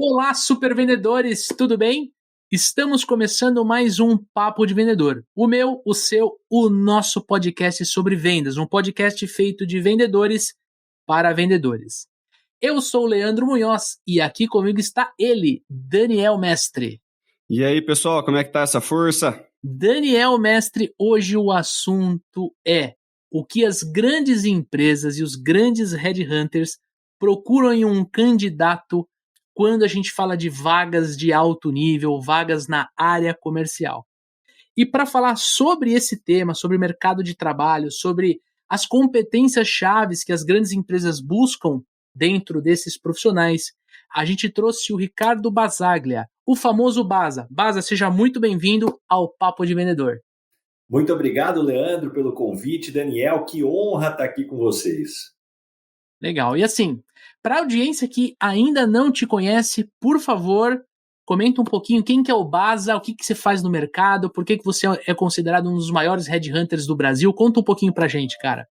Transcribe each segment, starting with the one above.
Olá, super vendedores, tudo bem? Estamos começando mais um Papo de Vendedor. O meu, o seu, o nosso podcast sobre vendas, um podcast feito de vendedores para vendedores. Eu sou o Leandro Munhoz e aqui comigo está ele, Daniel Mestre. E aí, pessoal, como é que tá essa força? Daniel Mestre, hoje o assunto é o que as grandes empresas e os grandes headhunters procuram em um candidato quando a gente fala de vagas de alto nível, vagas na área comercial. E para falar sobre esse tema, sobre o mercado de trabalho, sobre as competências chaves que as grandes empresas buscam dentro desses profissionais, a gente trouxe o Ricardo Basaglia, o famoso Basa. Basa, seja muito bem-vindo ao Papo de Vendedor. Muito obrigado, Leandro, pelo convite. Daniel, que honra estar aqui com vocês. Legal. E assim, para a audiência que ainda não te conhece, por favor, comenta um pouquinho quem que é o Basa, o que você faz no mercado, por que você é considerado um dos maiores headhunters do Brasil. Conta um pouquinho pra gente, cara.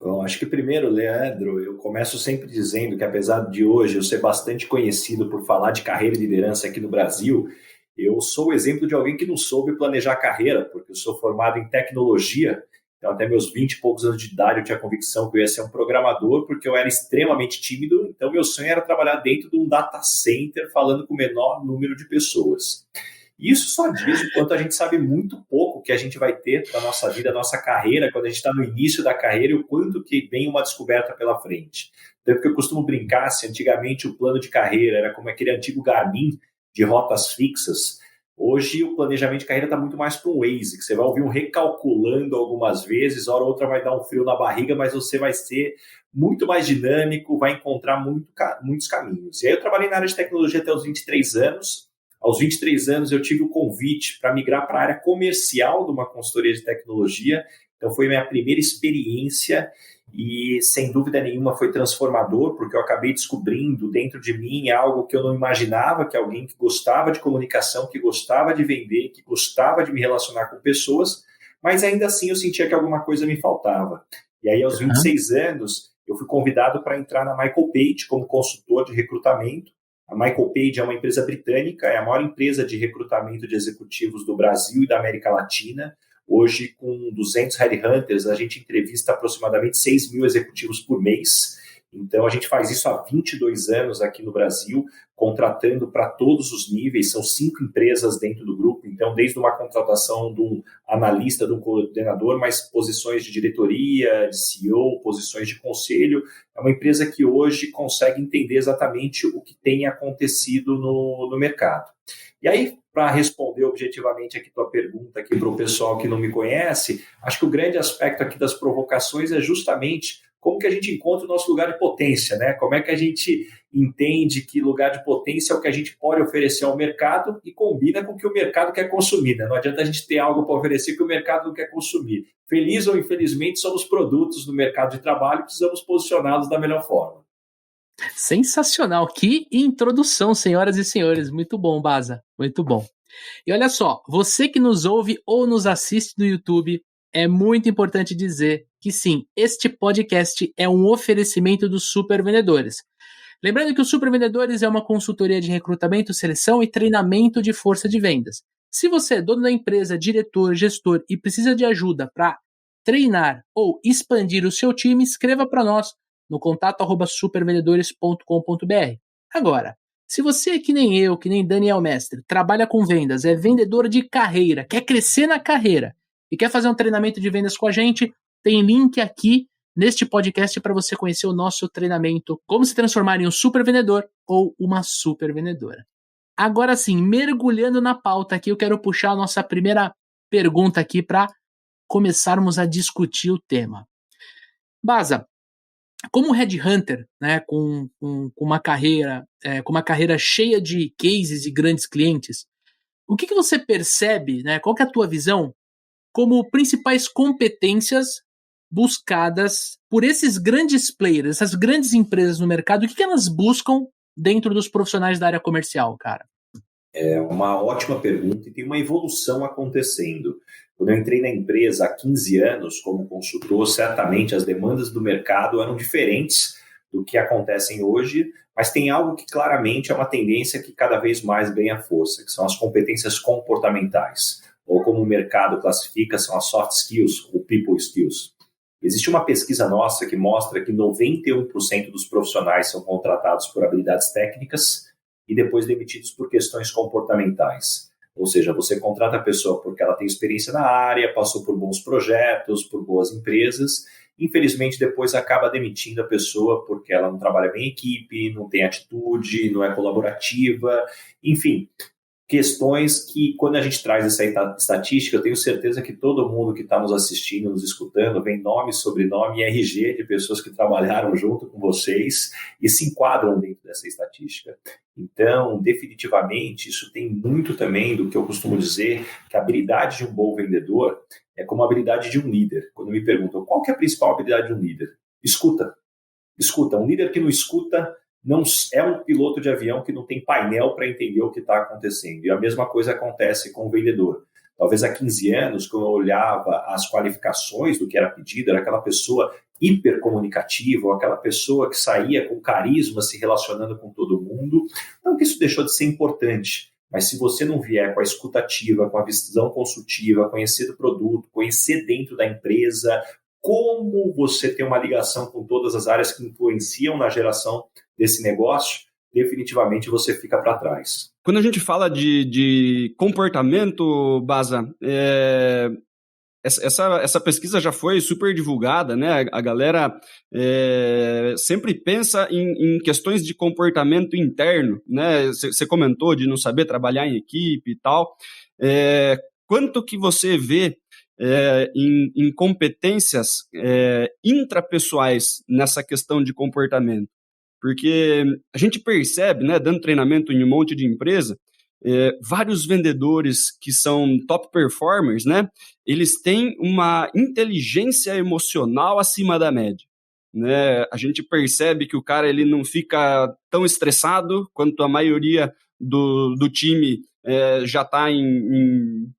Bom, acho que primeiro, Leandro, eu começo sempre dizendo que apesar de hoje eu ser bastante conhecido por falar de carreira e liderança aqui no Brasil, eu sou o exemplo de alguém que não soube planejar carreira, porque eu sou formado em tecnologia, então até meus 20 e poucos anos de idade eu tinha a convicção que eu ia ser um programador, porque eu era extremamente tímido, então meu sonho era trabalhar dentro de um data center falando com o menor número de pessoas. Isso só diz o quanto a gente sabe muito pouco que a gente vai ter da nossa vida, da nossa carreira, quando a gente está no início da carreira e o quanto que vem uma descoberta pela frente. Tanto que eu costumo brincar, se antigamente o plano de carreira era como aquele antigo Garmin de rotas fixas, hoje o planejamento de carreira está muito mais para um Waze, que você vai ouvir um recalculando algumas vezes, hora ou outra vai dar um frio na barriga, mas você vai ser muito mais dinâmico, vai encontrar muitos caminhos. E aí eu trabalhei na área de tecnologia até os 23 anos. Aos 23 anos, eu tive o convite para migrar para a área comercial de uma consultoria de tecnologia. Então, foi minha primeira experiência e, sem dúvida nenhuma, foi transformador, porque eu acabei descobrindo dentro de mim algo que eu não imaginava, que é alguém que gostava de comunicação, que gostava de vender, que gostava de me relacionar com pessoas, mas ainda assim eu sentia que alguma coisa me faltava. E aí, aos 26 anos, eu fui convidado para entrar na Michael Page como consultor de recrutamento. A Michael Page é uma empresa britânica, é a maior empresa de recrutamento de executivos do Brasil e da América Latina. Hoje, com 200 headhunters, a gente entrevista aproximadamente 6 mil executivos por mês. Então, a gente faz isso há 22 anos aqui no Brasil, contratando para todos os níveis. São 5 empresas dentro do grupo. Então, desde uma contratação de um analista, de um coordenador, mas posições de diretoria, de CEO, posições de conselho. É uma empresa que hoje consegue entender exatamente o que tem acontecido no mercado. E aí, para responder objetivamente aqui tua pergunta aqui para o pessoal que não me conhece, acho que o grande aspecto aqui das provocações é justamente como que a gente encontra o nosso lugar de potência, né? Como é que a gente entende que lugar de potência é o que a gente pode oferecer ao mercado e combina com o que o mercado quer consumir, né? Não adianta a gente ter algo para oferecer que o mercado não quer consumir. Feliz ou infelizmente, somos produtos no mercado de trabalho e precisamos posicioná-los da melhor forma. Sensacional, que introdução, senhoras e senhores, muito bom, Basa, muito bom. E olha só, você que nos ouve ou nos assiste no YouTube, é muito importante dizer que sim, este podcast é um oferecimento dos Super Vendedores. Lembrando que o Super Vendedores é uma consultoria de recrutamento, seleção e treinamento de força de vendas. Se você é dono da empresa, diretor, gestor e precisa de ajuda para treinar ou expandir o seu time, escreva para nós no contato@supervendedores.com.br. Agora, se você é que nem eu, que nem Daniel Mestre, trabalha com vendas, é vendedor de carreira, quer crescer na carreira e quer fazer um treinamento de vendas com a gente, tem link aqui neste podcast para você conhecer o nosso treinamento, como se transformar em um super vendedor ou uma super vendedora. Agora sim, mergulhando na pauta aqui, eu quero puxar a nossa primeira pergunta aqui para começarmos a discutir o tema. Basa, como headhunter, né, com uma carreira cheia de cases e grandes clientes, o que você percebe, né, qual que é a tua visão como principais competências buscadas por esses grandes players, essas grandes empresas no mercado? O que elas buscam dentro dos profissionais da área comercial, cara? É uma ótima pergunta e tem uma evolução acontecendo. Quando eu entrei na empresa há 15 anos como consultor, certamente as demandas do mercado eram diferentes do que acontecem hoje, mas tem algo que claramente é uma tendência que cada vez mais ganha força, que são as competências comportamentais, ou como o mercado classifica, são as soft skills, ou people skills. Existe uma pesquisa nossa que mostra que 91% dos profissionais são contratados por habilidades técnicas e depois demitidos por questões comportamentais. Ou seja, você contrata a pessoa porque ela tem experiência na área, passou por bons projetos, por boas empresas. Infelizmente, depois acaba demitindo a pessoa porque ela não trabalha bem em equipe, não tem atitude, não é colaborativa, enfim, questões que, quando a gente traz essa estatística, eu tenho certeza que todo mundo que está nos assistindo, nos escutando, vem nome, sobrenome e RG de pessoas que trabalharam junto com vocês e se enquadram dentro dessa estatística. Então, definitivamente, isso tem muito também do que eu costumo dizer, que a habilidade de um bom vendedor é como a habilidade de um líder. Quando me perguntam qual que é a principal habilidade de um líder? Escuta. Escuta. Um líder que não escuta não é um piloto de avião que não tem painel para entender o que está acontecendo. E a mesma coisa acontece com o vendedor. Talvez há 15 anos, quando eu olhava as qualificações do que era pedido, era aquela pessoa hipercomunicativa, ou aquela pessoa que saía com carisma se relacionando com todo mundo. Não que isso deixou de ser importante, mas se você não vier com a escutativa, com a visão consultiva, conhecer do produto, conhecer dentro da empresa, como você tem uma ligação com todas as áreas que influenciam na geração desse negócio, definitivamente você fica para trás. Quando a gente fala de comportamento, Baza, essa pesquisa já foi super divulgada, né? A galera sempre pensa em questões de comportamento interno, né? Você comentou de não saber trabalhar em equipe e tal. Quanto que você vê em competências intrapessoais nessa questão de comportamento? Porque a gente percebe, né, dando treinamento em um monte de empresa, vários vendedores que são top performers, né, eles têm uma inteligência emocional acima da média. Né? A gente percebe que o cara ele não fica tão estressado quanto a maioria do time já está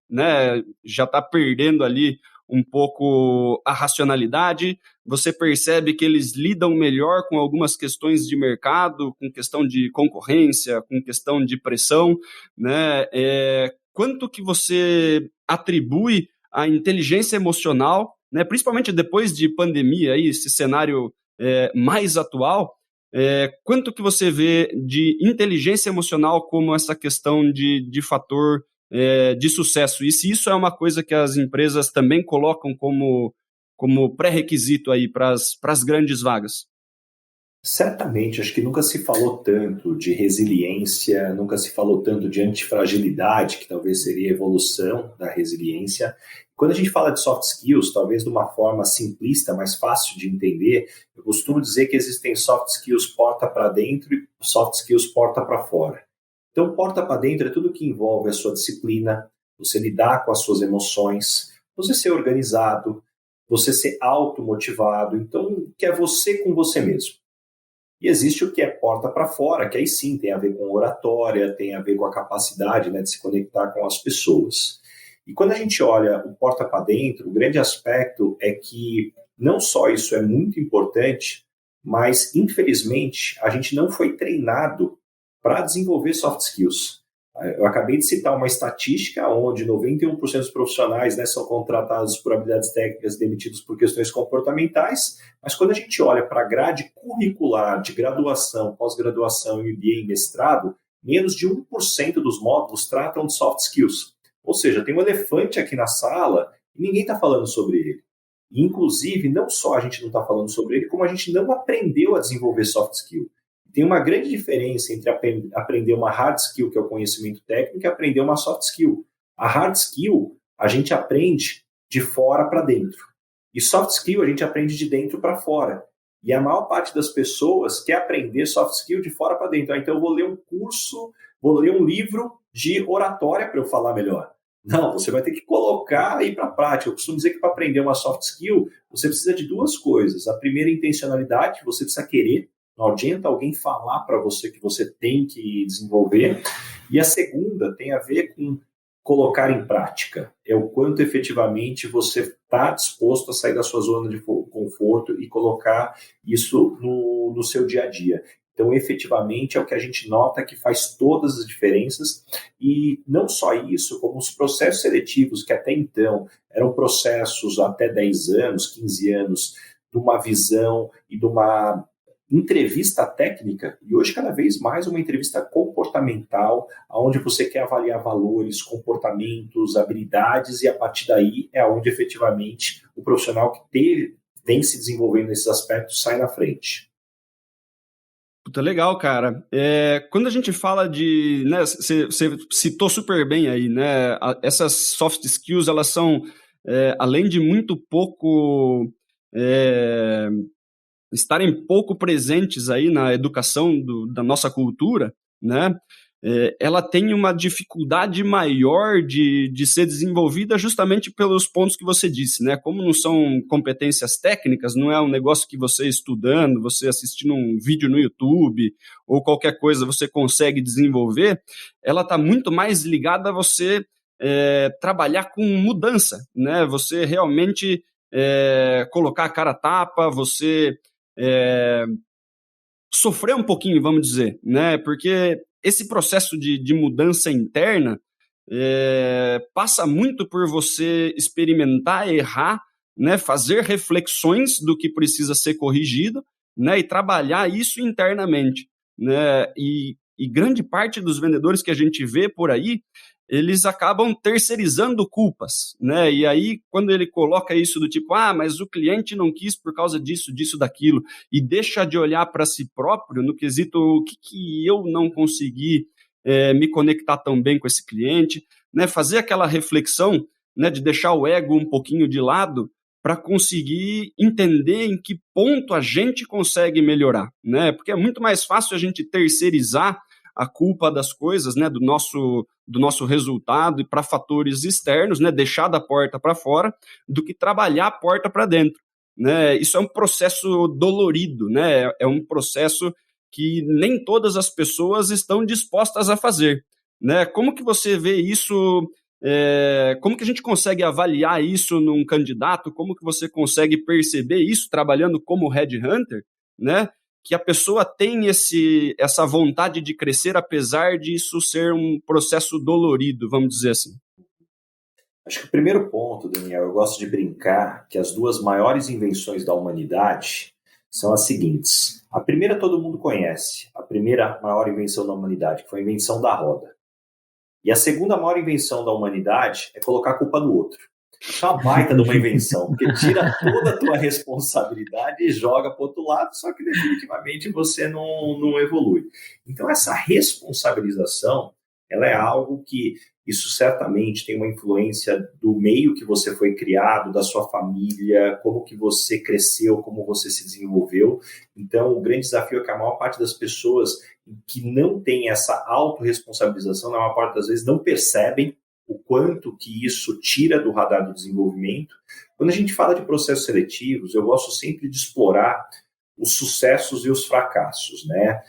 né, já está perdendo ali um pouco a racionalidade. Você percebe que eles lidam melhor com algumas questões de mercado, com questão de concorrência, com questão de pressão, né? Quanto que você atribui a inteligência emocional, né? Principalmente depois de pandemia, aí, esse cenário mais atual, quanto que você vê de inteligência emocional como essa questão de fator de sucesso? E se isso é uma coisa que as empresas também colocam como pré-requisito aí para as grandes vagas? Certamente, acho que nunca se falou tanto de resiliência, nunca se falou tanto de antifragilidade, que talvez seria a evolução da resiliência. Quando a gente fala de soft skills, talvez de uma forma simplista, mais fácil de entender, eu costumo dizer que existem soft skills porta para dentro e soft skills porta para fora. Então, porta para dentro é tudo que envolve a sua disciplina, você lidar com as suas emoções, você ser organizado, você ser automotivado. Então, que é você com você mesmo. E existe o que é porta para fora, que aí sim tem a ver com oratória, tem a ver com a capacidade, né, de se conectar com as pessoas. E quando a gente olha o porta para dentro, o grande aspecto é que não só isso é muito importante, mas, infelizmente, a gente não foi treinado para desenvolver soft skills. Eu acabei de citar uma estatística onde 91% dos profissionais, né, são contratados por habilidades técnicas e demitidos por questões comportamentais, mas quando a gente olha para a grade curricular de graduação, pós-graduação, MBA e mestrado, menos de 1% dos módulos tratam de soft skills. Ou seja, tem um elefante aqui na sala e ninguém está falando sobre ele. E, inclusive, não só a gente não está falando sobre ele, como a gente não aprendeu a desenvolver soft skill. Tem uma grande diferença entre aprender uma hard skill, que é o conhecimento técnico, e aprender uma soft skill. A hard skill, a gente aprende de fora para dentro. E soft skill, a gente aprende de dentro para fora. E a maior parte das pessoas quer aprender soft skill de fora para dentro. Então, eu vou ler um curso, vou ler um livro de oratória para eu falar melhor. Não, você vai ter que colocar e ir para a prática. Eu costumo dizer que para aprender uma soft skill, você precisa de duas coisas. A primeira é intencionalidade, você precisa querer. Não adianta alguém falar para você que você tem que desenvolver. E a segunda tem a ver com colocar em prática, é o quanto efetivamente você está disposto a sair da sua zona de conforto e colocar isso no seu dia a dia. Então, efetivamente, é o que a gente nota que faz todas as diferenças, e não só isso, como os processos seletivos, que até então eram processos até 10 anos, 15 anos, de uma visão e de uma entrevista técnica, e hoje cada vez mais uma entrevista comportamental, onde você quer avaliar valores, comportamentos, habilidades, e a partir daí é onde efetivamente o profissional que tem se desenvolvendo nesses aspectos sai na frente. Puta, legal, cara. Quando a gente fala de, né, você citou super bem aí, né, essas soft skills, elas são, além de muito pouco, estarem pouco presentes aí na educação da nossa cultura, né, ela tem uma dificuldade maior de ser desenvolvida justamente pelos pontos que você disse, né? Como não são competências técnicas, não é um negócio que você estudando, você assistindo um vídeo no YouTube ou qualquer coisa você consegue desenvolver, ela está muito mais ligada a você trabalhar com mudança, né? Você realmente colocar a cara a tapa, você sofrer um pouquinho, vamos dizer, né? Porque esse processo de mudança interna passa muito por você experimentar, errar, né, fazer reflexões do que precisa ser corrigido, né, e trabalhar isso internamente, né, e grande parte dos vendedores que a gente vê por aí, eles acabam terceirizando culpas, né? E aí, quando ele coloca isso do tipo, mas o cliente não quis por causa disso, daquilo, e deixa de olhar para si próprio no quesito o que eu não consegui me conectar tão bem com esse cliente, né? Fazer aquela reflexão, né, de deixar o ego um pouquinho de lado para conseguir entender em que ponto a gente consegue melhorar, né? Porque é muito mais fácil a gente terceirizar a culpa das coisas, né, do nosso resultado e para fatores externos, né, deixar da porta para fora, do que trabalhar a porta para dentro, né? Isso é um processo dolorido, né? É um processo que nem todas as pessoas estão dispostas a fazer, né? Como que você vê isso? Como que a gente consegue avaliar isso num candidato? Como que você consegue perceber isso trabalhando como headhunter, né? Que a pessoa tem essa vontade de crescer, apesar de isso ser um processo dolorido, vamos dizer assim. Acho que o primeiro ponto, Daniel, eu gosto de brincar que as duas maiores invenções da humanidade são as seguintes. A primeira todo mundo conhece, a primeira maior invenção da humanidade, que foi a invenção da roda. E a segunda maior invenção da humanidade é colocar a culpa no outro. Isso é uma baita de uma invenção, porque tira toda a tua responsabilidade e joga para o outro lado, só que definitivamente você não evolui. Então essa responsabilização, ela é algo que isso certamente tem uma influência do meio que você foi criado, da sua família, como que você cresceu, como você se desenvolveu. Então o grande desafio é que a maior parte das pessoas que não tem essa autorresponsabilização, na maior parte das vezes não percebem o quanto que isso tira do radar do desenvolvimento. Quando a gente fala de processos seletivos, eu gosto sempre de explorar os sucessos e os fracassos, né?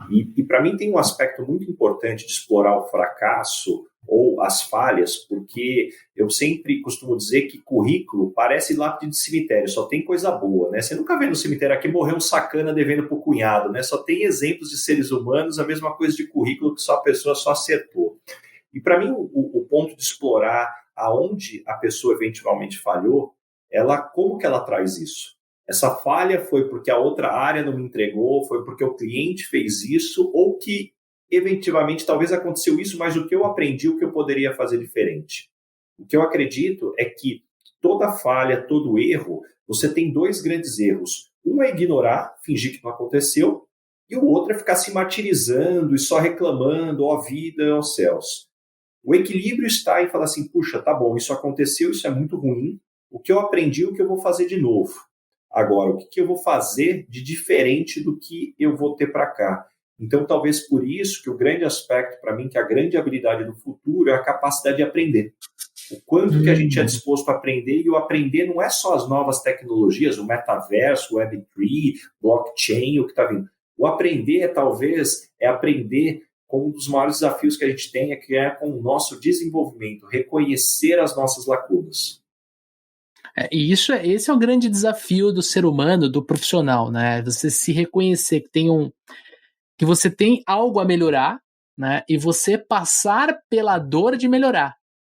E para mim tem um aspecto muito importante de explorar o fracasso ou as falhas, porque eu sempre costumo dizer que currículo parece lápide de cemitério, só tem coisa boa, né? Você nunca vê no cemitério aqui morreu um sacana devendo pro cunhado, né? Só tem exemplos de seres humanos, a mesma coisa de currículo que só a pessoa só acertou. E para mim o ponto de explorar aonde a pessoa eventualmente falhou, como que ela traz isso? Essa falha foi porque a outra área não me entregou, foi porque o cliente fez isso, ou que eventualmente talvez aconteceu isso, mas o que eu aprendi, o que eu poderia fazer diferente? O que eu acredito é que toda falha, todo erro, você tem dois grandes erros. Um é ignorar, fingir que não aconteceu, e o outro é ficar se martirizando e só reclamando, ó vida, ó céus. O equilíbrio está em falar assim, puxa, tá bom, isso aconteceu, isso é muito ruim, o que eu aprendi, o que eu vou fazer de novo? Agora, o que eu vou fazer de diferente do que eu vou ter para cá? Então, talvez por isso que o grande aspecto para mim, que a grande habilidade do futuro é a capacidade de aprender. O quanto que a gente é disposto a aprender, e o aprender não é só as novas tecnologias, o metaverso, o Web3, blockchain, o que está vindo. O aprender, talvez, é aprender como um dos maiores desafios que a gente tem que é com o nosso desenvolvimento, reconhecer as nossas lacunas. E esse é o grande desafio do ser humano, do profissional, né? Você se reconhecer que você tem algo a melhorar, né? E você passar pela dor de melhorar,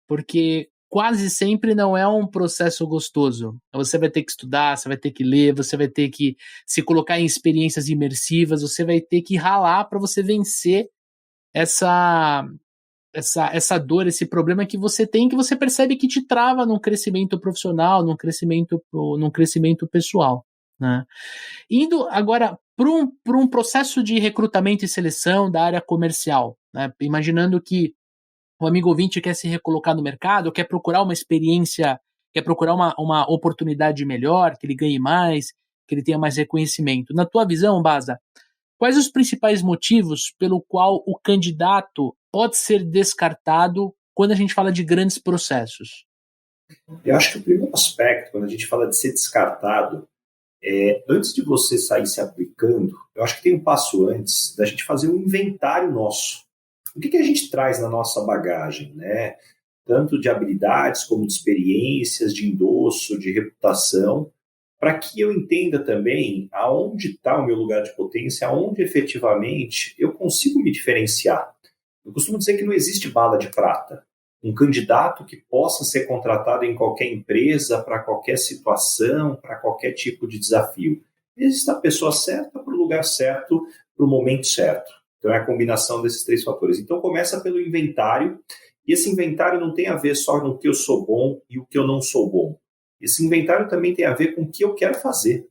porque quase sempre não é um processo gostoso. Você vai ter que estudar, você vai ter que ler, você vai ter que se colocar em experiências imersivas, você vai ter que ralar para você vencer essa dor, esse problema que você tem, que você percebe que te trava num crescimento profissional, num crescimento pessoal, né? Indo agora para um processo de recrutamento e seleção da área comercial, né? Imaginando que o amigo ouvinte quer se recolocar no mercado, quer procurar uma experiência, quer procurar uma oportunidade melhor, que ele ganhe mais, que ele tenha mais reconhecimento. Na tua visão, Baza, quais os principais motivos pelo qual o candidato pode ser descartado quando a gente fala de grandes processos? Eu acho que o primeiro aspecto, quando a gente fala de ser descartado, antes de você sair se aplicando, eu acho que tem um passo antes da gente fazer um inventário nosso. O que a gente traz na nossa bagagem, né? Tanto de habilidades como de experiências, de endosso, de reputação, para que eu entenda também aonde está o meu lugar de potência, aonde efetivamente eu consigo me diferenciar. Eu costumo dizer que não existe bala de prata. Um candidato que possa ser contratado em qualquer empresa, para qualquer situação, para qualquer tipo de desafio. Existe a pessoa certa para o lugar certo, para o momento certo. Então é a combinação desses 3 fatores. Então começa pelo inventário, e esse inventário não tem a ver só no que eu sou bom e o que eu não sou bom. Esse inventário também tem a ver com o que eu quero fazer.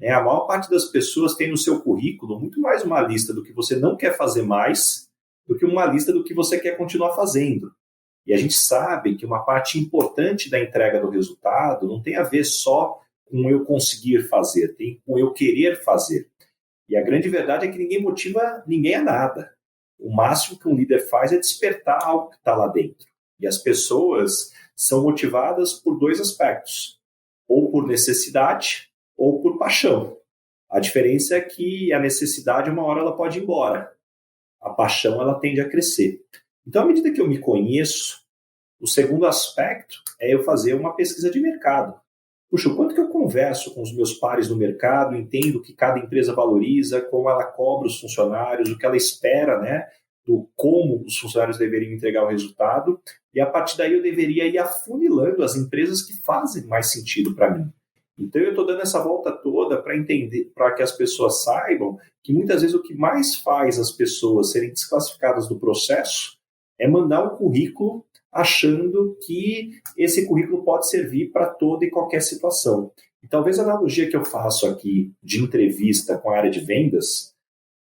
A maior parte das pessoas tem no seu currículo muito mais uma lista do que você não quer fazer mais do que uma lista do que você quer continuar fazendo. E a gente sabe que uma parte importante da entrega do resultado não tem a ver só com eu conseguir fazer, tem com eu querer fazer. E a grande verdade é que ninguém motiva ninguém a nada. O máximo que um líder faz é despertar algo que está lá dentro. E as pessoas são motivadas por 2 aspectos, ou por necessidade ou por paixão. A diferença é que a necessidade, uma hora, ela pode ir embora. A paixão, ela tende a crescer. Então, à medida que eu me conheço, o segundo aspecto é eu fazer uma pesquisa de mercado. Puxa, o quanto que eu converso com os meus pares no mercado, entendo o que cada empresa valoriza, como ela cobra os funcionários, o que ela espera, né, do como os funcionários deveriam entregar o resultado, e a partir daí eu deveria ir afunilando as empresas que fazem mais sentido para mim. Então eu estou dando essa volta toda para entender, para que as pessoas saibam que muitas vezes o que mais faz as pessoas serem desclassificadas do processo é mandar um currículo achando que esse currículo pode servir para toda e qualquer situação. E talvez a analogia que eu faço aqui de entrevista com a área de vendas,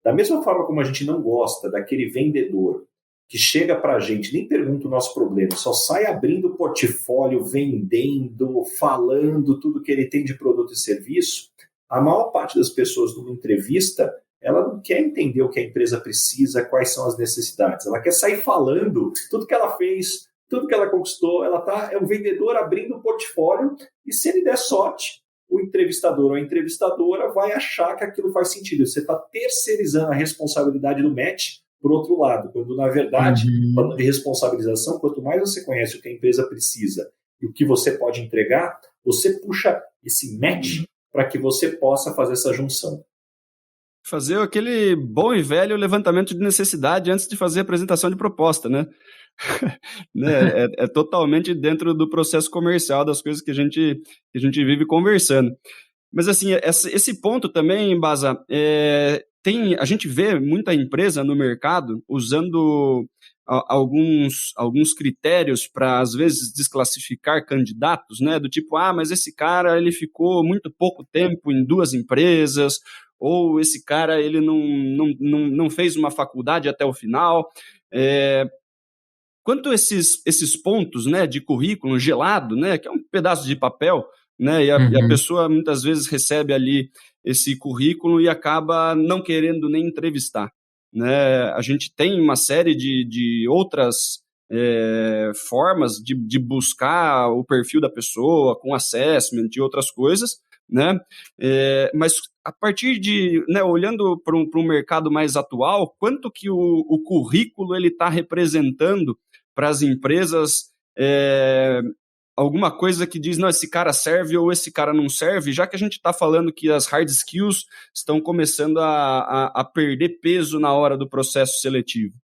da mesma forma como a gente não gosta daquele vendedor que chega para a gente, nem pergunta o nosso problema, só sai abrindo o portfólio, vendendo, falando tudo que ele tem de produto e serviço, a maior parte das pessoas numa entrevista, ela não quer entender o que a empresa precisa, quais são as necessidades. Ela quer sair falando tudo que ela fez, tudo que ela conquistou. É um vendedor abrindo o portfólio e, se ele der sorte, o entrevistador ou a entrevistadora vai achar que aquilo faz sentido. Você está terceirizando a responsabilidade do match por outro lado, quando, na verdade, falando de responsabilização, quanto mais você conhece o que a empresa precisa e o que você pode entregar, você puxa esse match para que você possa fazer essa junção. Fazer aquele bom e velho levantamento de necessidade antes de fazer a apresentação de proposta, né? É totalmente dentro do processo comercial das coisas que a gente vive conversando. Mas assim, esse ponto também, Baza, a gente vê muita empresa no mercado usando alguns critérios para, às vezes, desclassificar candidatos, né? Do tipo, mas esse cara ele ficou muito pouco tempo em 2 empresas, ou esse cara ele não fez uma faculdade até o final. Quanto a esses pontos, né, de currículo gelado, né, que é um pedaço de papel, né, e a pessoa muitas vezes recebe ali esse currículo e acaba não querendo nem entrevistar, né? A gente tem uma série de outras formas de buscar o perfil da pessoa, com assessment e outras coisas, né? Mas a partir de, né, olhando para um mercado mais atual, quanto que o currículo ele está representando para as empresas alguma coisa que diz, não, esse cara serve ou esse cara não serve, já que a gente está falando que as hard skills estão começando a perder peso na hora do processo seletivo?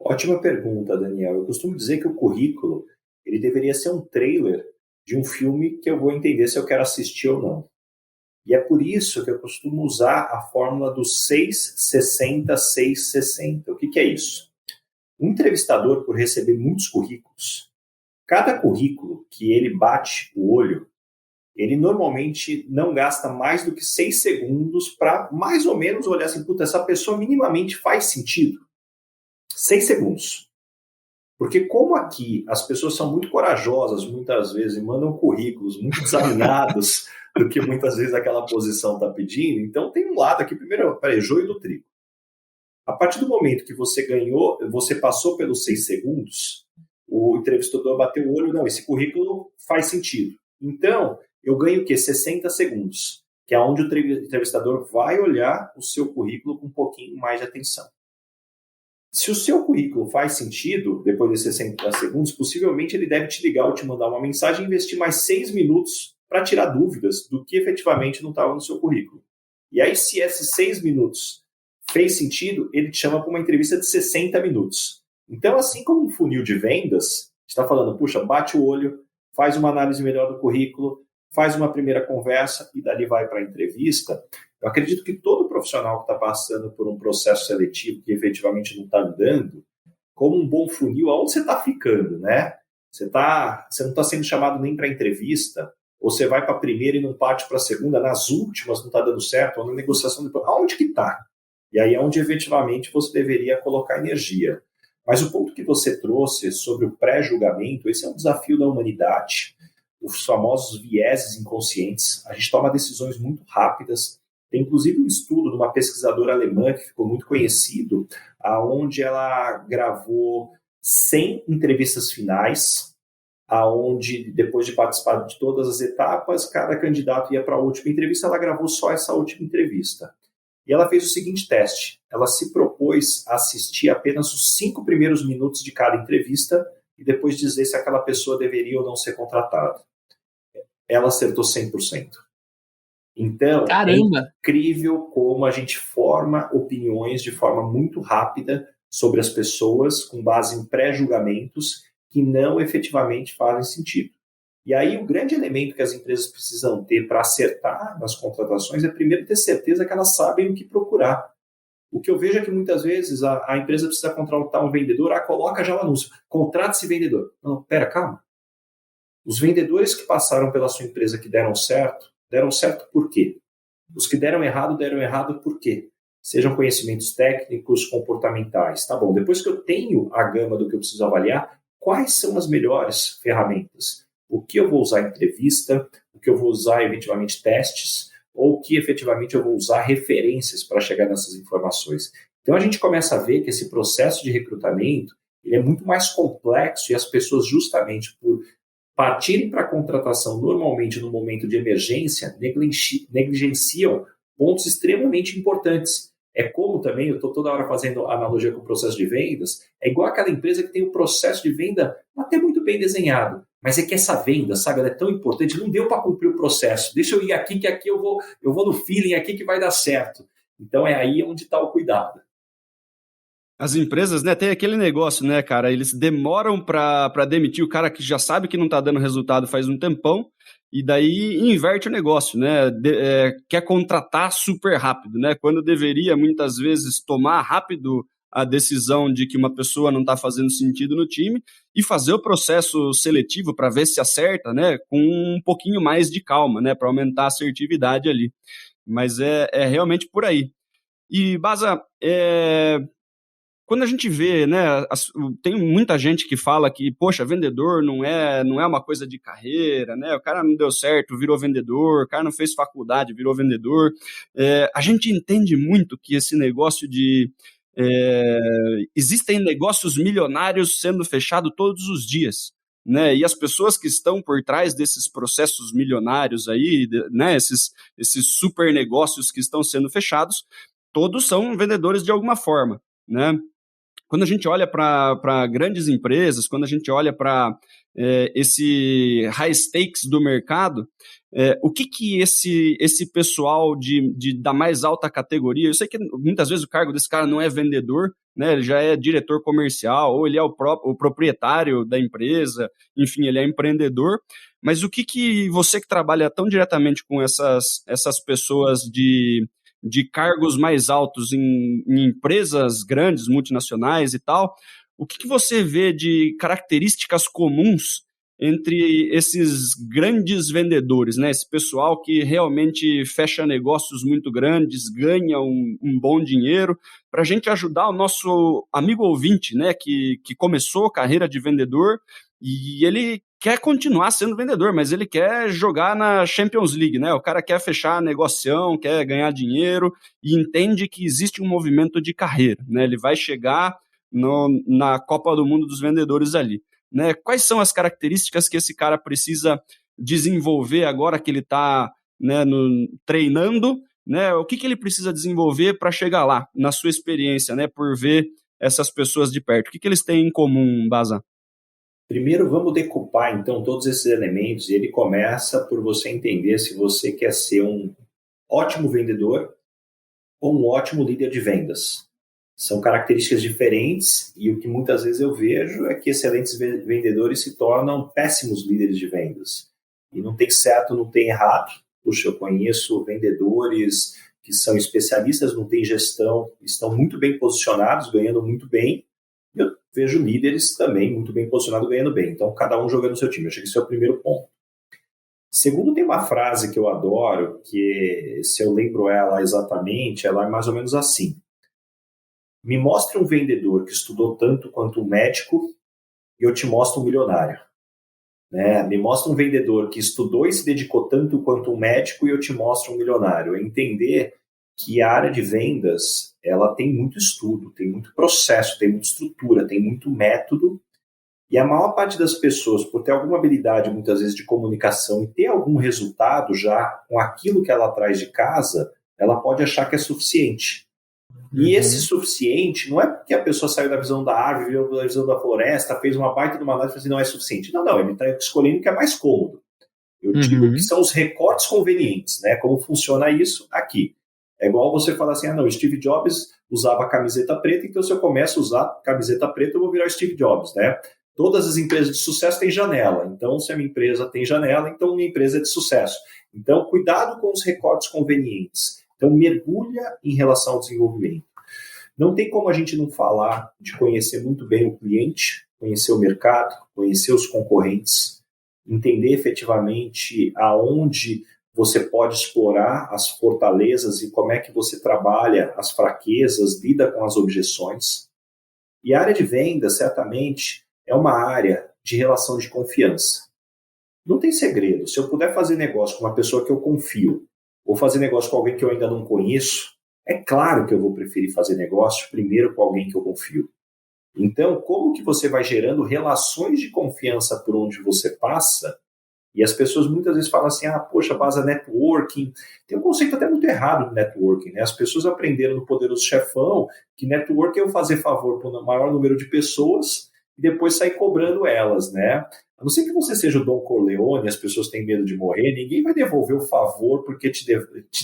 Ótima pergunta, Daniel. Eu costumo dizer que o currículo ele deveria ser um trailer de um filme que eu vou entender se eu quero assistir ou não. E é por isso que eu costumo usar a fórmula do 660-660. O que é isso? Um entrevistador, por receber muitos currículos, cada currículo que ele bate o olho, ele normalmente não gasta mais do que 6 segundos para mais ou menos olhar assim, puta, essa pessoa minimamente faz sentido. 6 segundos. Porque como aqui as pessoas são muito corajosas muitas vezes e mandam currículos muito desaminados do que muitas vezes aquela posição está pedindo, então tem um lado aqui, primeiro, joio do trigo. A partir do momento que você ganhou, você passou pelos 6 segundos, o entrevistador bateu o olho, não, esse currículo faz sentido. Então, eu ganho o quê? 60 segundos, que é onde o entrevistador vai olhar o seu currículo com um pouquinho mais de atenção. Se o seu currículo faz sentido, depois de 60 segundos, possivelmente ele deve te ligar ou te mandar uma mensagem e investir mais 6 minutos para tirar dúvidas do que efetivamente não estava no seu currículo. E aí, se esses 6 minutos fez sentido, ele te chama para uma entrevista de 60 minutos. Então, assim como um funil de vendas, está falando, puxa, bate o olho, faz uma análise melhor do currículo, faz uma primeira conversa e dali vai para a entrevista. Eu acredito que todo profissional que está passando por um processo seletivo que efetivamente não está andando, como um bom funil, aonde você está ficando, né? Você não está sendo chamado nem para entrevista, ou você vai para a primeira e não parte para a segunda, nas últimas não está dando certo, ou na negociação depois. Aonde que está? E aí é onde efetivamente você deveria colocar energia. Mas o ponto que você trouxe sobre o pré-julgamento, esse é um desafio da humanidade. Os famosos vieses inconscientes. A gente toma decisões muito rápidas. Tem inclusive um estudo de uma pesquisadora alemã que ficou muito conhecido, onde ela gravou 100 entrevistas finais, onde depois de participar de todas as etapas, cada candidato ia para a última entrevista, ela gravou só essa última entrevista. E ela fez o seguinte teste, ela se propôs a assistir apenas os 5 primeiros minutos de cada entrevista e depois dizer se aquela pessoa deveria ou não ser contratada. Ela acertou 100%. Então, Caramba! É incrível como a gente forma opiniões de forma muito rápida sobre as pessoas, com base em pré-julgamentos que não efetivamente fazem sentido. E aí o grande elemento que as empresas precisam ter para acertar nas contratações é primeiro ter certeza que elas sabem o que procurar. O que eu vejo é que muitas vezes a empresa precisa contratar um vendedor, coloca já o anúncio, contrate esse vendedor. Não, pera, calma. Os vendedores que passaram pela sua empresa que deram certo por quê? Os que deram errado por quê? Sejam conhecimentos técnicos, comportamentais. Tá bom, depois que eu tenho a gama do que eu preciso avaliar, quais são as melhores ferramentas? O que eu vou usar em entrevista, o que eu vou usar efetivamente testes, ou o que efetivamente eu vou usar referências para chegar nessas informações. Então a gente começa a ver que esse processo de recrutamento ele é muito mais complexo e as pessoas justamente por partirem para a contratação normalmente no momento de emergência, negligenciam pontos extremamente importantes. É como também, eu estou toda hora fazendo analogia com o processo de vendas, é igual aquela empresa que tem um processo de venda até muito bem desenhado, mas é que essa venda, sabe, ela é tão importante, não deu para cumprir o processo, deixa eu ir aqui, que aqui eu vou no feeling aqui que vai dar certo. Então é aí onde está o cuidado. As empresas, né, tem aquele negócio, né, cara, eles demoram para demitir o cara que já sabe que não está dando resultado faz um tempão, e daí inverte o negócio, né, quer contratar super rápido, né, quando deveria muitas vezes tomar rápido a decisão de que uma pessoa não está fazendo sentido no time e fazer o processo seletivo para ver se acerta, né, com um pouquinho mais de calma, né, para aumentar a assertividade ali. Mas é realmente por aí. E, Baza, quando a gente vê, né, tem muita gente que fala que, poxa, vendedor não é uma coisa de carreira, né, o cara não deu certo, virou vendedor, o cara não fez faculdade, virou vendedor. A gente entende muito que esse negócio de... existem negócios milionários sendo fechados todos os dias, né? E as pessoas que estão por trás desses processos milionários aí, né? Esses super negócios que estão sendo fechados, todos são vendedores de alguma forma, né? Quando a gente olha para grandes empresas, quando a gente olha para esse high stakes do mercado, o que esse pessoal da mais alta categoria, eu sei que muitas vezes o cargo desse cara não é vendedor, né, ele já é diretor comercial, ou ele é o proprietário da empresa, enfim, ele é empreendedor, mas o que você que trabalha tão diretamente com essas pessoas de cargos mais altos em empresas grandes, multinacionais e tal, o que você vê de características comuns entre esses grandes vendedores, né? Esse pessoal que realmente fecha negócios muito grandes, ganha um bom dinheiro, para a gente ajudar o nosso amigo ouvinte, né? Que começou a carreira de vendedor e ele quer continuar sendo vendedor, mas ele quer jogar na Champions League, né? O cara quer fechar negociação, quer ganhar dinheiro e entende que existe um movimento de carreira, né? Ele vai chegar na Copa do Mundo dos Vendedores ali, né? Quais são as características que esse cara precisa desenvolver agora que ele está, né, treinando, né? O que ele precisa desenvolver para chegar lá, na sua experiência, né? Por ver essas pessoas de perto. O que eles têm em comum, Baza? Primeiro, vamos decupar, então, todos esses elementos e ele começa por você entender se você quer ser um ótimo vendedor ou um ótimo líder de vendas. São características diferentes e o que muitas vezes eu vejo é que excelentes vendedores se tornam péssimos líderes de vendas. E não tem certo, não tem errado. Puxa, eu conheço vendedores que são especialistas, não tem gestão, estão muito bem posicionados, ganhando muito bem. Eu vejo líderes também muito bem posicionados, ganhando bem. Então, cada um jogando no seu time. Eu acho que esse é o primeiro ponto. Segundo, tem uma frase que eu adoro, que se eu lembro ela exatamente, ela é mais ou menos assim. Me mostre um vendedor que estudou tanto quanto um médico e eu te mostro um milionário. Né? Me mostra um vendedor que estudou e se dedicou tanto quanto um médico e eu te mostro um milionário. É entender que a área de vendas ela tem muito estudo, tem muito processo, tem muita estrutura, tem muito método. E a maior parte das pessoas, por ter alguma habilidade, muitas vezes, de comunicação e ter algum resultado já com aquilo que ela traz de casa, ela pode achar que é suficiente. E esse suficiente não é porque a pessoa saiu da visão da árvore, viu da visão da floresta, fez uma baita de uma análise e falou assim, não é suficiente. Não, ele está escolhendo o que é mais cômodo. Eu digo que são os recortes convenientes, né? Como funciona isso aqui. É igual você falar assim, Steve Jobs usava camiseta preta, então se eu começo a usar camiseta preta, eu vou virar Steve Jobs, né? Todas as empresas de sucesso têm janela. Então, se a minha empresa tem janela, então minha empresa é de sucesso. Então, cuidado com os recortes convenientes. Então, mergulha em relação ao desenvolvimento. Não tem como a gente não falar de conhecer muito bem o cliente, conhecer o mercado, conhecer os concorrentes, entender efetivamente aonde você pode explorar as fortalezas e como é que você trabalha as fraquezas, lida com as objeções. E a área de venda, certamente, é uma área de relação de confiança. Não tem segredo. Se eu puder fazer negócio com uma pessoa que eu confio, ou fazer negócio com alguém que eu ainda não conheço, é claro que eu vou preferir fazer negócio primeiro com alguém que eu confio. Então, como que você vai gerando relações de confiança por onde você passa? E as pessoas muitas vezes falam assim, poxa, base networking. Tem um conceito até muito errado do networking, né? As pessoas aprenderam no Poderoso Chefão que networking é eu fazer favor para o maior número de pessoas e depois sair cobrando elas, né? A não ser que você seja o Don Corleone, as pessoas têm medo de morrer, ninguém vai devolver o favor porque te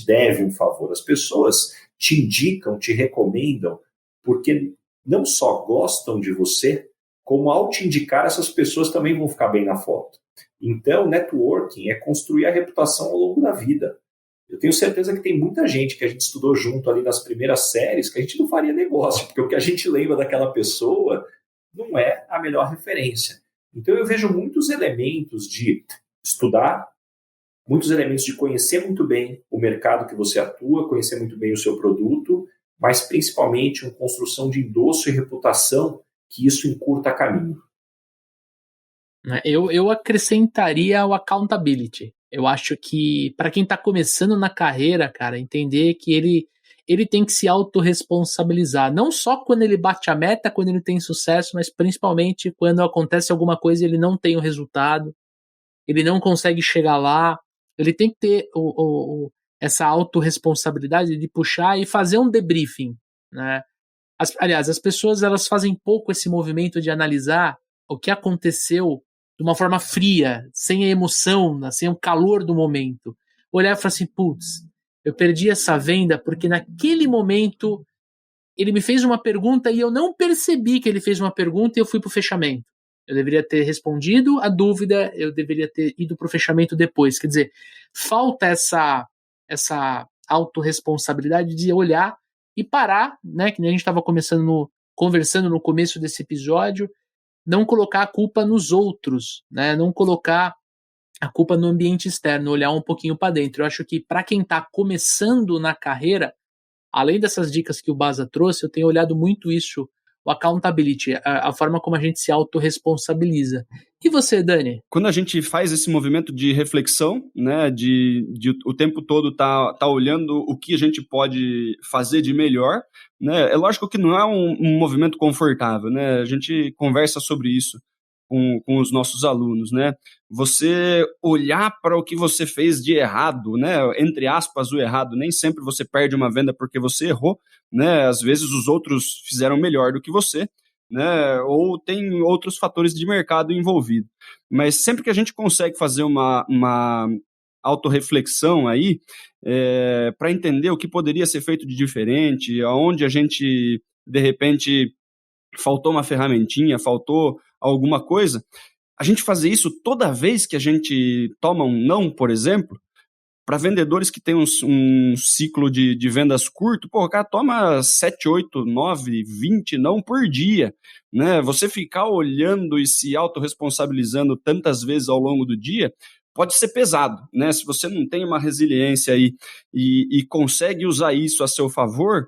deve um favor. As pessoas te indicam, te recomendam, porque não só gostam de você, como ao te indicar, essas pessoas também vão ficar bem na foto. Então, networking é construir a reputação ao longo da vida. Eu tenho certeza que tem muita gente que a gente estudou junto ali nas primeiras séries que a gente não faria negócio, porque o que a gente lembra daquela pessoa não é a melhor referência. Então, eu vejo muitos elementos de estudar, muitos elementos de conhecer muito bem o mercado que você atua, conhecer muito bem o seu produto, mas principalmente uma construção de endosso e reputação que isso encurta caminho. Eu acrescentaria o accountability. Eu acho que para quem está começando na carreira, cara, entender que ele tem que se autorresponsabilizar, não só quando ele bate a meta, quando ele tem sucesso, mas principalmente quando acontece alguma coisa e ele não tem o resultado, ele não consegue chegar lá, ele tem que ter essa autorresponsabilidade de puxar e fazer um debriefing, né? Aliás, as pessoas elas fazem pouco esse movimento de analisar o que aconteceu de uma forma fria, sem a emoção, sem o calor do momento. Olhar e falar assim, putz, eu perdi essa venda porque naquele momento ele me fez uma pergunta e eu não percebi que ele fez uma pergunta e eu fui para o fechamento. Eu deveria ter respondido a dúvida, eu deveria ter ido para o fechamento depois. Quer dizer, falta essa autorresponsabilidade de olhar e parar, né, que nem a gente estava conversando no começo desse episódio, não colocar a culpa nos outros, né, não colocar a culpa no ambiente externo, olhar um pouquinho para dentro. Eu acho que para quem está começando na carreira, além dessas dicas que o Baza trouxe, eu tenho olhado muito isso, o accountability, a forma como a gente se autorresponsabiliza. E você, Dani? Quando a gente faz esse movimento de reflexão, né, de o tempo todo tá olhando o que a gente pode fazer de melhor, né, é lógico que não é um movimento confortável, né, a gente conversa sobre isso com os nossos alunos, né? Você olhar para o que você fez de errado, né? Entre aspas, o errado. Nem sempre você perde uma venda porque você errou, né? Às vezes os outros fizeram melhor do que você, né? Ou tem outros fatores de mercado envolvidos. Mas sempre que a gente consegue fazer uma autorreflexão aí, para entender o que poderia ser feito de diferente, aonde a gente, de repente, faltou uma ferramentinha, faltou alguma coisa, a gente fazer isso toda vez que a gente toma um não, por exemplo, para vendedores que têm um ciclo de vendas curto, pô, o cara toma 7, 8, 9, 20 não por dia, né? Você ficar olhando e se autorresponsabilizando tantas vezes ao longo do dia pode ser pesado, né? Se você não tem uma resiliência aí e consegue usar isso a seu favor,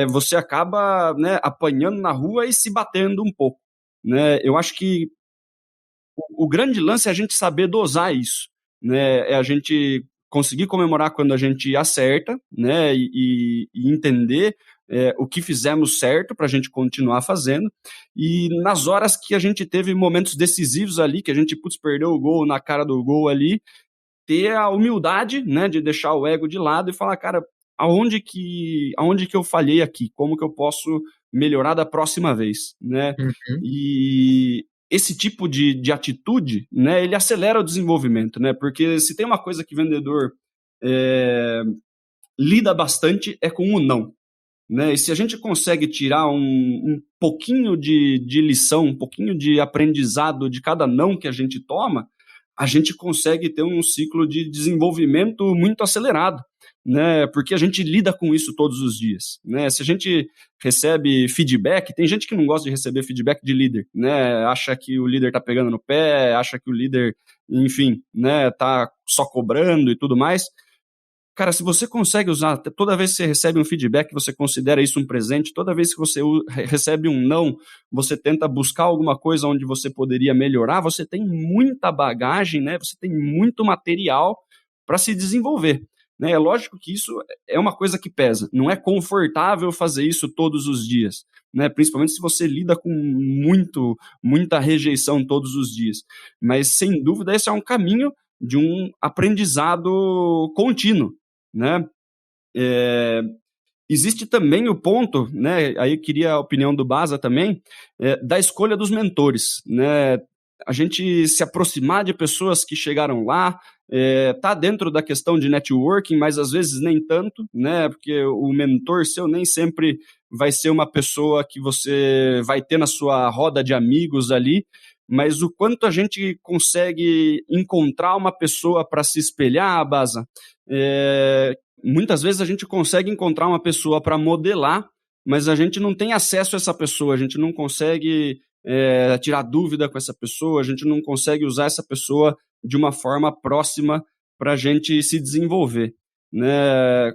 você acaba, né, apanhando na rua e se batendo um pouco, né? Eu acho que o grande lance é a gente saber dosar isso, né? É a gente conseguir comemorar quando a gente acerta, né? E entender o que fizemos certo para a gente continuar fazendo. E nas horas que a gente teve momentos decisivos ali, que a gente perdeu o gol na cara do gol ali, ter a humildade, né, de deixar o ego de lado e falar, cara, aonde que eu falhei aqui? Como que eu posso melhorar da próxima vez, né? Uhum. E esse tipo de atitude, né, ele acelera o desenvolvimento, né? Porque se tem uma coisa que vendedor lida bastante é com o não, né? E se a gente consegue tirar um pouquinho de lição, um pouquinho de aprendizado de cada não que a gente toma, a gente consegue ter um ciclo de desenvolvimento muito acelerado, né? Porque a gente lida com isso todos os dias, né? Se a gente recebe feedback, tem gente que não gosta de receber feedback de líder, né? Acha que o líder tá pegando no pé, acha que o líder, enfim, né, tá só cobrando e tudo mais. Cara, se você consegue usar, toda vez que você recebe um feedback, você considera isso um presente, toda vez que você recebe um não, você tenta buscar alguma coisa onde você poderia melhorar, você tem muita bagagem, né? Você tem muito material para se desenvolver, né? É lógico que isso é uma coisa que pesa, não é confortável fazer isso todos os dias, né? Principalmente se você lida com muita rejeição todos os dias, mas sem dúvida esse é um caminho de um aprendizado contínuo, né? Existe também o ponto, né? Aí eu queria a opinião do Baza também, da escolha dos mentores, né? A gente se aproximar de pessoas que chegaram lá, tá dentro da questão de networking, mas às vezes nem tanto, né? Porque o mentor seu nem sempre vai ser uma pessoa que você vai ter na sua roda de amigos ali, mas o quanto a gente consegue encontrar uma pessoa para se espelhar, Baza, muitas vezes a gente consegue encontrar uma pessoa para modelar, mas a gente não tem acesso a essa pessoa, a gente não consegue tirar dúvida com essa pessoa, a gente não consegue usar essa pessoa de uma forma próxima para a gente se desenvolver, né?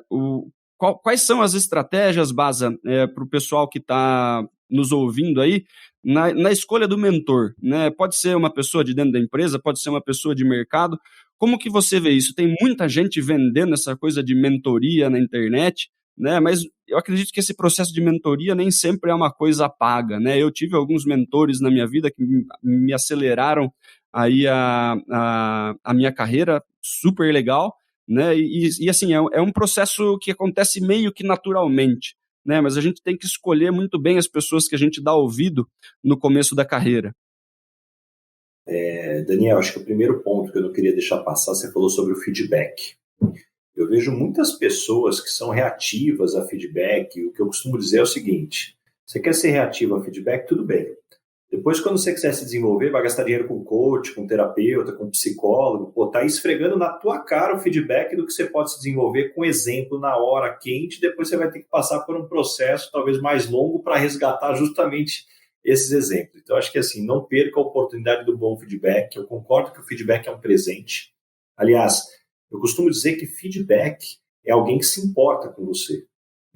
Quais são as estratégias, Baza, para o pessoal que está nos ouvindo aí, na escolha do mentor, né? Pode ser uma pessoa de dentro da empresa, pode ser uma pessoa de mercado. Como que você vê isso? Tem muita gente vendendo essa coisa de mentoria na internet, né? Mas eu acredito que esse processo de mentoria nem sempre é uma coisa paga, né? Eu tive alguns mentores na minha vida que me aceleraram aí a minha carreira, super legal, né? E assim, é um processo que acontece meio que naturalmente, né? Mas a gente tem que escolher muito bem as pessoas que a gente dá ouvido no começo da carreira. Daniel, acho que o primeiro ponto que eu não queria deixar passar, você falou sobre o feedback. Eu vejo muitas pessoas que são reativas a feedback. O que eu costumo dizer é o seguinte: você quer ser reativo a feedback? Tudo bem. Depois, quando você quiser se desenvolver, vai gastar dinheiro com coach, com terapeuta, com psicólogo, tá esfregando na tua cara o feedback do que você pode se desenvolver com exemplo na hora quente. Depois você vai ter que passar por um processo talvez mais longo para resgatar justamente esses exemplos. Então, acho que assim, não perca a oportunidade do bom feedback. Eu concordo que o feedback é um presente. Aliás, eu costumo dizer que feedback é alguém que se importa com você.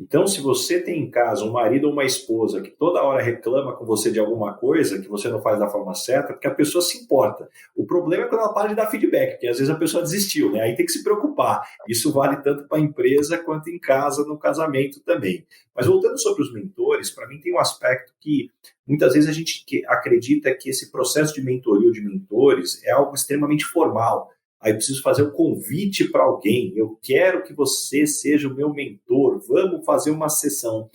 Então, se você tem em casa um marido ou uma esposa que toda hora reclama com você de alguma coisa que você não faz da forma certa, porque a pessoa se importa. O problema é quando ela para de dar feedback, porque às vezes a pessoa desistiu, né? Aí tem que se preocupar. Isso vale tanto para a empresa quanto em casa, no casamento também. Mas voltando sobre os mentores, para mim tem um aspecto que muitas vezes a gente acredita que esse processo de mentoria ou de mentores é algo extremamente formal. Aí eu preciso fazer um convite para alguém, eu quero que você seja o meu mentor, vamos fazer uma sessão.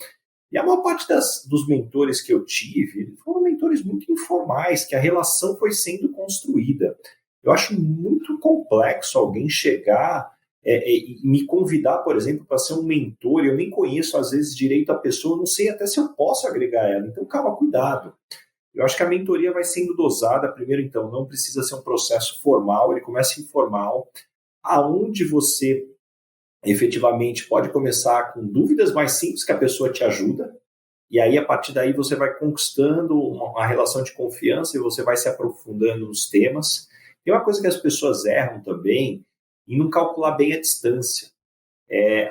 E a maior parte dos mentores que eu tive foram mentores muito informais, que a relação foi sendo construída. Eu acho muito complexo alguém chegar e me convidar, por exemplo, para ser um mentor, eu nem conheço às vezes direito a pessoa, não sei até se eu posso agregar ela, então calma, cuidado. Eu acho que a mentoria vai sendo dosada. Primeiro, então, não precisa ser um processo formal, ele começa informal, aonde você efetivamente pode começar com dúvidas mais simples que a pessoa te ajuda, e aí, a partir daí, você vai conquistando uma relação de confiança e você vai se aprofundando nos temas. Tem uma coisa que as pessoas erram também em não calcular bem a distância.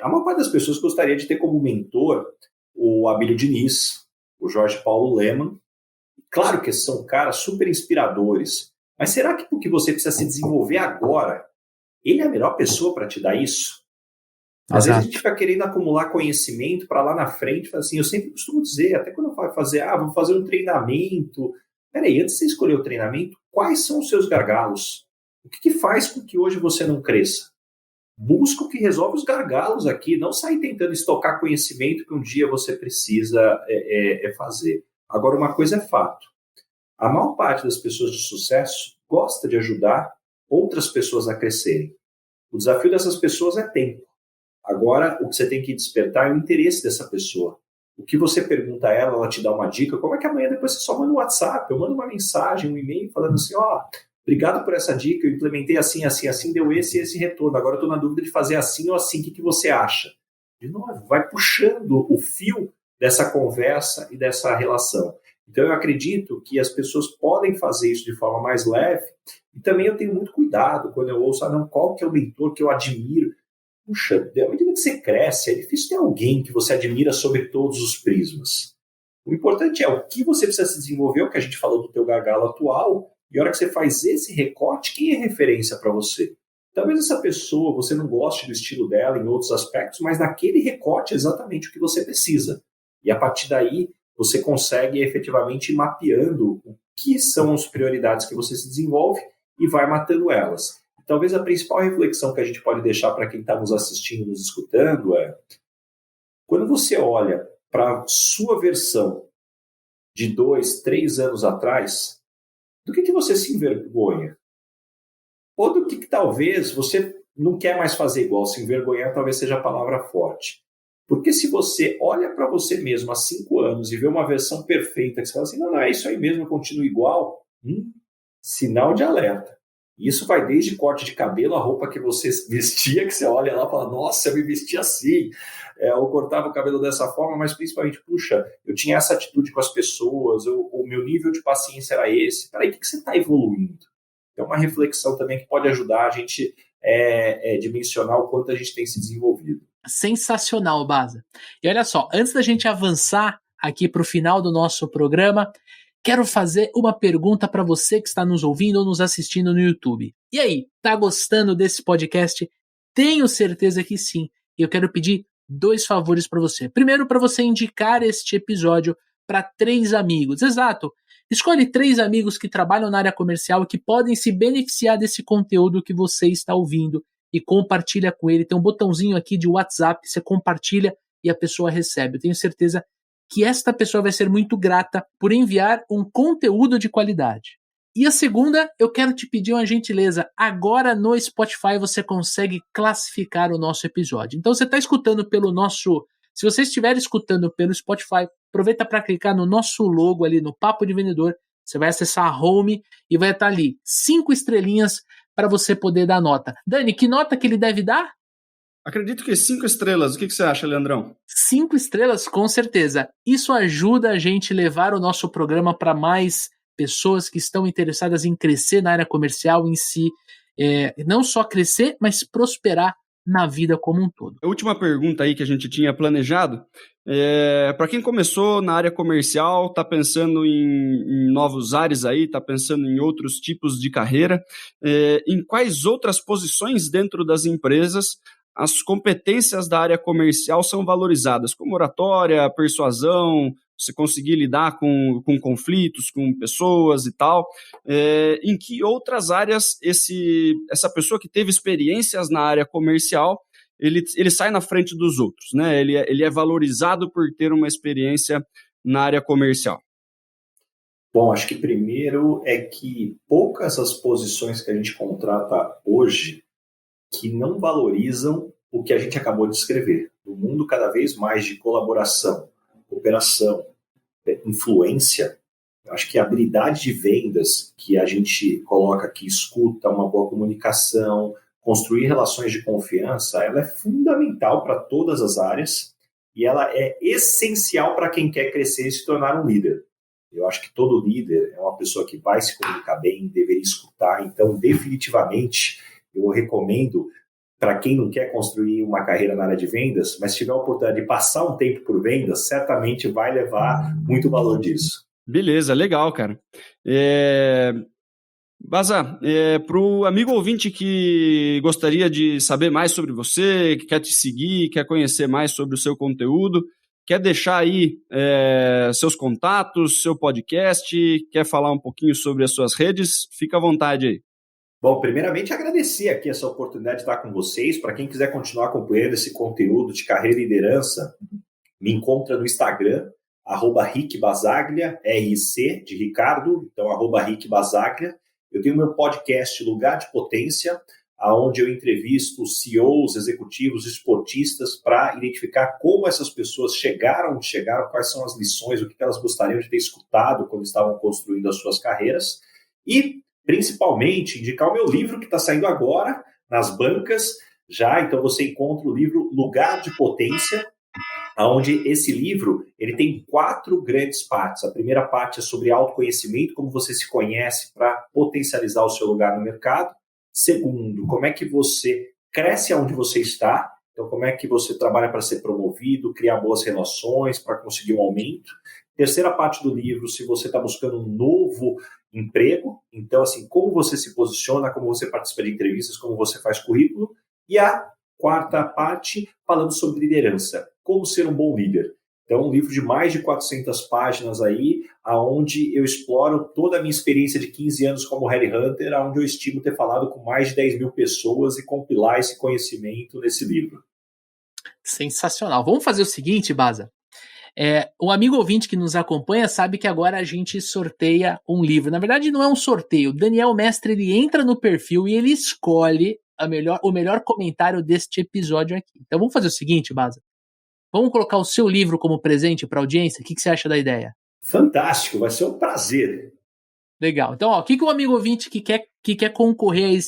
A maior parte das pessoas gostaria de ter como mentor o Abílio Diniz, o Jorge Paulo Lemann. Claro que são caras super inspiradores, mas será que porque você precisa se desenvolver agora, ele é a melhor pessoa para te dar isso? Às vezes a gente fica querendo acumular conhecimento para lá na frente, assim, eu sempre costumo dizer, até quando eu falo fazer, vou fazer um treinamento. Peraí, antes de você escolher o treinamento, quais são os seus gargalos? O que faz com que hoje você não cresça? Busca o que resolve os gargalos aqui, não sai tentando estocar conhecimento que um dia você precisa fazer. Agora, uma coisa é fato. A maior parte das pessoas de sucesso gosta de ajudar outras pessoas a crescerem. O desafio dessas pessoas é tempo. Agora, o que você tem que despertar é o interesse dessa pessoa. O que você pergunta a ela, ela te dá uma dica. Como é que amanhã depois você só manda um WhatsApp, eu mando uma mensagem, um e-mail falando assim, obrigado por essa dica, eu implementei assim, assim, assim, deu esse retorno. Agora eu estou na dúvida de fazer assim ou assim, o que você acha? De novo, vai puxando o fio dessa conversa e dessa relação. Então, eu acredito que as pessoas podem fazer isso de forma mais leve, e também eu tenho muito cuidado quando eu ouço, qual que é o mentor que eu admiro? Puxa, à medida que você cresce, é difícil ter alguém que você admira sobre todos os prismas. O importante é o que você precisa se desenvolver, o que a gente falou do teu gargalo atual, e a hora que você faz esse recorte, quem é referência para você? Talvez essa pessoa, você não goste do estilo dela em outros aspectos, mas naquele recorte é exatamente o que você precisa. E a partir daí, você consegue efetivamente ir mapeando o que são as prioridades que você se desenvolve e vai matando elas. E talvez a principal reflexão que a gente pode deixar para quem está nos assistindo, nos escutando, é quando você olha para a sua versão de 2, 3 anos atrás, do que você se envergonha? Ou do que talvez você não quer mais fazer igual? Se envergonhar talvez seja a palavra forte. Porque se você olha para você mesmo há 5 anos e vê uma versão perfeita, que você fala assim, não, é isso aí mesmo, eu continuo igual, sinal de alerta. Isso vai desde corte de cabelo, a roupa que você vestia, que você olha lá e fala, nossa, eu me vestia assim, eu cortava o cabelo dessa forma, mas principalmente, puxa, eu tinha essa atitude com as pessoas, o meu nível de paciência era esse. Peraí, o que você está evoluindo? É uma reflexão também que pode ajudar a gente dimensionar o quanto a gente tem se desenvolvido. Sensacional, Baza. E olha só, antes da gente avançar aqui para o final do nosso programa, quero fazer uma pergunta para você que está nos ouvindo ou nos assistindo no YouTube. E aí, tá gostando desse podcast? Tenho certeza que sim. E eu quero pedir 2 favores para você. Primeiro, para você indicar este episódio para 3 amigos. Exato. Escolhe 3 amigos que trabalham na área comercial e que podem se beneficiar desse conteúdo que você está ouvindo e compartilha com ele. Tem um botãozinho aqui de WhatsApp, você compartilha e a pessoa recebe. Eu tenho certeza que esta pessoa vai ser muito grata por enviar um conteúdo de qualidade. E a segunda, eu quero te pedir uma gentileza. Agora no Spotify você consegue classificar o nosso episódio. Então você está escutando pelo nosso... Se você estiver escutando pelo Spotify, aproveita para clicar no nosso logo ali no Papo de Vendedor. Você vai acessar a Home e vai estar ali 5 estrelinhas para você poder dar nota. Dani, que nota que ele deve dar? Acredito que 5 estrelas. O que você acha, Leandrão? 5 estrelas, com certeza. Isso ajuda a gente a levar o nosso programa para mais pessoas que estão interessadas em crescer na área comercial em si. Não só crescer, mas prosperar na vida como um todo. A última pergunta aí que a gente tinha planejado, para quem começou na área comercial, está pensando em novos ares aí, está pensando em outros tipos de carreira, em quais outras posições dentro das empresas as competências da área comercial são valorizadas, como oratória, persuasão, você conseguir lidar com conflitos, com pessoas e tal, em que outras áreas essa pessoa que teve experiências na área comercial, ele sai na frente dos outros, né? Ele é valorizado por ter uma experiência na área comercial. Bom, acho que primeiro é que poucas as posições que a gente contrata hoje que não valorizam o que a gente acabou de descrever. No mundo cada vez mais de colaboração, cooperação, influência, eu acho que a habilidade de vendas que a gente coloca aqui, escuta, uma boa comunicação, construir relações de confiança, ela é fundamental para todas as áreas e ela é essencial para quem quer crescer e se tornar um líder. Eu acho que todo líder é uma pessoa que vai se comunicar bem, deveria escutar, então definitivamente eu recomendo para quem não quer construir uma carreira na área de vendas, mas se tiver a oportunidade de passar um tempo por vendas, certamente vai levar muito valor disso. Beleza, legal, cara. Baza, para o amigo ouvinte que gostaria de saber mais sobre você, que quer te seguir, quer conhecer mais sobre o seu conteúdo, quer deixar aí seus contatos, seu podcast, quer falar um pouquinho sobre as suas redes, fica à vontade aí. Bom, primeiramente agradecer aqui essa oportunidade de estar com vocês. Para quem quiser continuar acompanhando esse conteúdo de carreira e liderança, me encontra no Instagram, @RickBasaglia, RC de Ricardo, então @RickBasaglia. Eu tenho meu podcast Lugar de Potência, onde eu entrevisto CEOs, executivos, esportistas para identificar como essas pessoas chegaram, quais são as lições, o que elas gostariam de ter escutado quando estavam construindo as suas carreiras. E principalmente, indicar o meu livro que está saindo agora nas bancas já. Então, você encontra o livro Lugar de Potência, onde esse livro ele tem 4 grandes partes. A primeira parte é sobre autoconhecimento, como você se conhece para potencializar o seu lugar no mercado. Segundo, como é que você cresce aonde você está. Então, como é que você trabalha para ser promovido, criar boas relações, para conseguir um aumento. Terceira parte do livro, se você está buscando um novo emprego, então, assim, como você se posiciona, como você participa de entrevistas, como você faz currículo. E a quarta parte, falando sobre liderança, como ser um bom líder. Então, um livro de mais de 400 páginas aí, onde eu exploro toda a minha experiência de 15 anos como headhunter, onde eu estimo ter falado com mais de 10 mil pessoas e compilar esse conhecimento nesse livro. Sensacional. Vamos fazer o seguinte, Baza. O amigo ouvinte que nos acompanha sabe que agora a gente sorteia um livro. Na verdade, não é um sorteio. O Daniel Mestre ele entra no perfil e ele escolhe o melhor comentário deste episódio aqui. Então vamos fazer o seguinte, Baza. Vamos colocar o seu livro como presente para a audiência? O que você acha da ideia? Fantástico, vai ser um prazer. Legal. Então, o que o amigo ouvinte que quer concorrer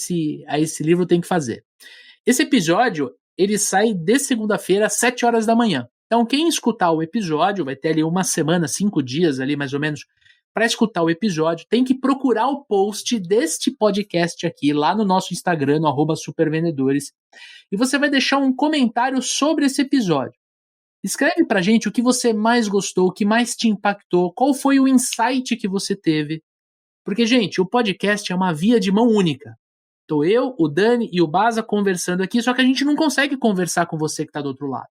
a esse livro tem que fazer? Esse episódio ele sai de segunda-feira às 7 horas da manhã. Então, quem escutar o episódio, vai ter ali uma semana, 5 dias ali mais ou menos, para escutar o episódio, tem que procurar o post deste podcast aqui, lá no nosso Instagram, no @supervendedores, e você vai deixar um comentário sobre esse episódio. Escreve pra gente o que você mais gostou, o que mais te impactou, qual foi o insight que você teve. Porque, gente, o podcast é uma via de mão única. Tô eu, o Dani e o Baza conversando aqui, só que a gente não consegue conversar com você que está do outro lado.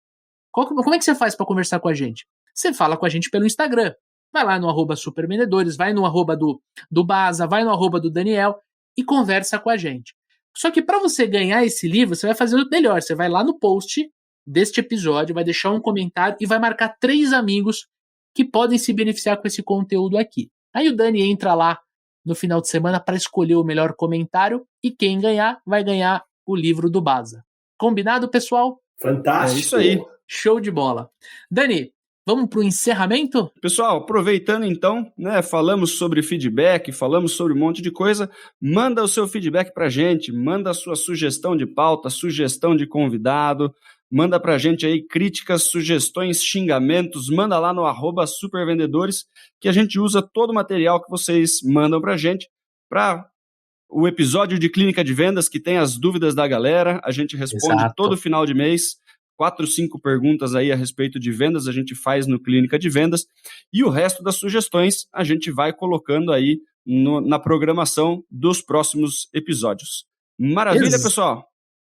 Como é que você faz para conversar com a gente? Você fala com a gente pelo Instagram. Vai lá no @supervendedores, vai no do Baza, vai no do Daniel e conversa com a gente. Só que para você ganhar esse livro, você vai fazer o melhor. Você vai lá no post deste episódio, vai deixar um comentário e vai marcar 3 amigos que podem se beneficiar com esse conteúdo aqui. Aí o Dani entra lá no final de semana para escolher o melhor comentário e quem ganhar vai ganhar o livro do Baza. Combinado, pessoal? Fantástico! É isso aí. Show de bola. Dani, vamos para o encerramento? Pessoal, aproveitando então, né, falamos sobre feedback, falamos sobre um monte de coisa, manda o seu feedback para a gente, manda a sua sugestão de pauta, sugestão de convidado, manda para a gente aí críticas, sugestões, xingamentos, manda lá no @supervendedores, que a gente usa todo o material que vocês mandam para a gente, para o episódio de Clínica de Vendas, que tem as dúvidas da galera, a gente responde todo final de mês, 4, 5 perguntas aí a respeito de vendas, a gente faz no Clínica de Vendas, e o resto das sugestões a gente vai colocando aí na programação dos próximos episódios. Maravilha, pessoal?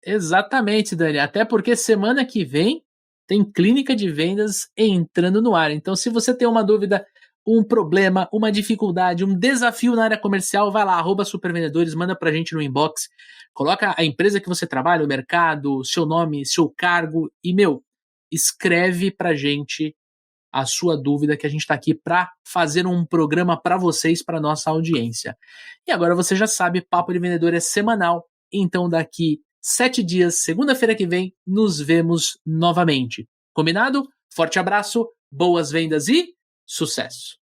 Exatamente, Dani, até porque semana que vem tem Clínica de Vendas entrando no ar, então se você tem uma dúvida, um problema, uma dificuldade, um desafio na área comercial, vai lá, @supervendedores, manda pra gente no inbox, coloca a empresa que você trabalha, o mercado, seu nome, seu cargo e, escreve pra gente a sua dúvida, que a gente tá aqui pra fazer um programa pra vocês, pra nossa audiência. E agora você já sabe, Papo de Vendedor é semanal, então daqui 7 dias, segunda-feira que vem, nos vemos novamente. Combinado? Forte abraço, boas vendas e sucesso!